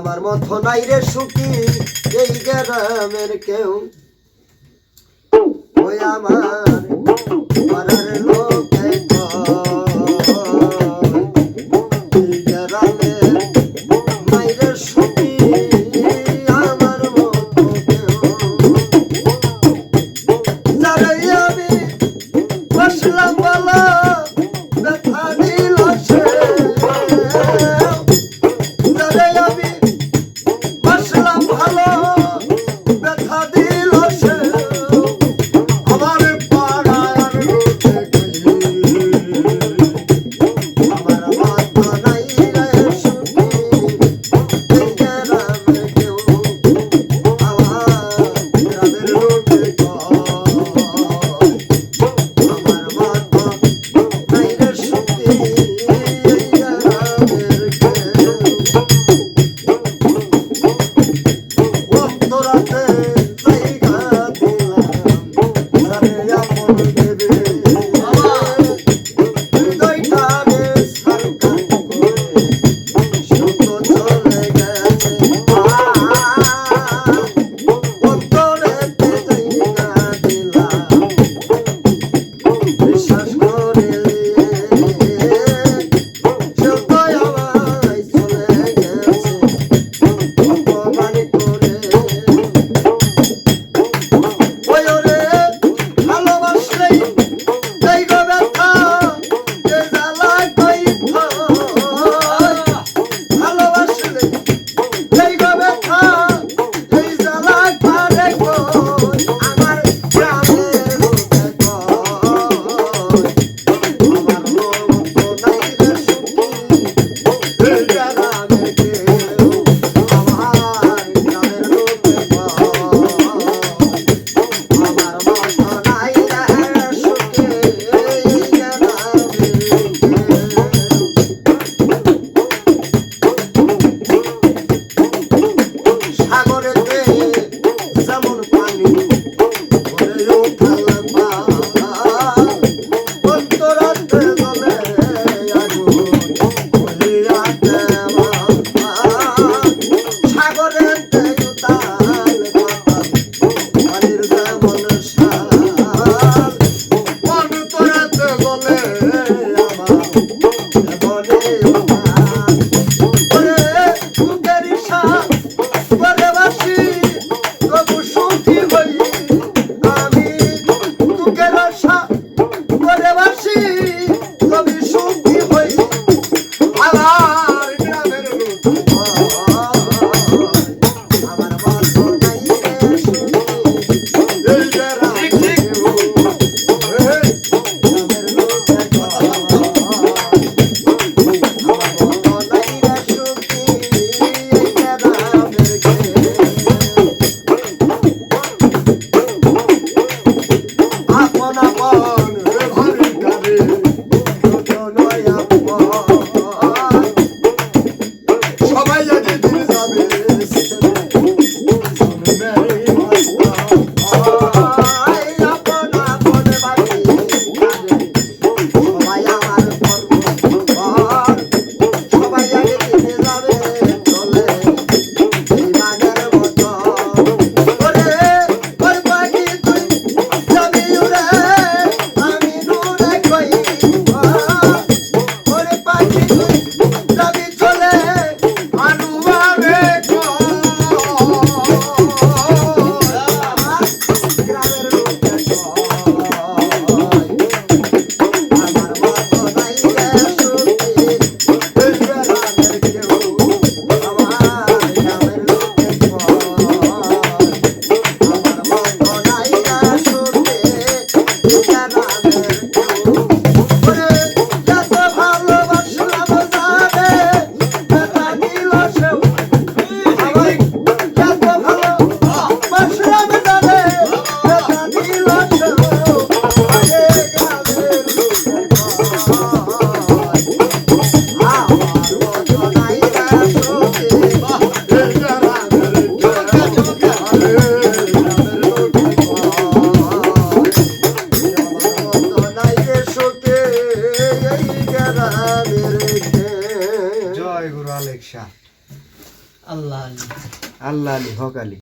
আমার মতো নাই রে সুখী এই গ্রামের কেউ ওই আমার পাড়ার লোকে এই গ্রামে নাই রে সুখী আমার মতো কেউ যারে আমি বসলাম বলো ব্যথা দিল সে যারে আমি বসলাম ভালো ব্যথা দিল সে আমার পাড়ার লোকে আমার মাথা নাই রে সুখী এই গ্রামে কেউ আমার গ্রামের লোকে আমার মাথা নাই রে সুখী এই গ্রামের কেউ অন্তরাতে জায়গা দিলাম সারে আপন ভেবে হৃদয়টা বেশ হালকা করে সুখ চলে গেছে অন্তরেতে জায়গা দিলাম বিশ্বাস করে সেও তো আমায় চলে গেছে অপমান করে ওই ওরে ভালোবাসলেই এই গো ব্যথা এ জ্বালা কইথা ভালোবাসলে এই গো ব্যথা এই জ্বালা করে কই আমার গ্রামের লোকে কই আমার মতো নাই রে সুখী এই গ্রামের কেউ আমার গ্রামের লোকে আমার মতো নাই রে সুখী এই গ্রামের সাগরেতে যেমন পানি ভরে উঠাল অন্তরাতে জলে আগুন বহিরাতে সাগরেতে উতাল পানির যেমন সাল অন্তরাতে জলে আমার মনে উতাল ওরে বুকের শ্বাস করে বাসি তবু সুখী হই আমি বুকের আশা করে বাসি তবে সুখী হই আমার গ্রামের লোক আমার মতো নাই রে সুখী এই গ্রামের কেউ গ্রামের লোকে আমার মতো নাই রে সুখী এই গ্রামের কেউ আপন আপন ঘরে ঘরে নয় আপন সবাই যদি দিন যাবে আপন আপন বাড়ি সবাই আমার পর্ব সবাই আগে দিনে যাবে চলে এই মানের মতো ওরে ওই পাখি তুই যাবি উড়ে আমি দূরে কই ওরে পাখি তুই যাবি চলে আনুভাবে আমার গ্রামের লোকে আমার মতো নাই রে সুখী এই গ্রামের কেউ আমার গ্রামের লোকে আমার মতো নাই রে সুখী এই গ্রামের কেউ ওরে এত ভালোবাসলাম যাবে ব্যথা দিল সেও আমার এত ভালোবাসলাম যাবে ব্যথা দিল সেও ওরে গ্রামের লোকে আমার মতো নাই রে আল্লাহ আলী। আল্লাহ আলী হক আলী।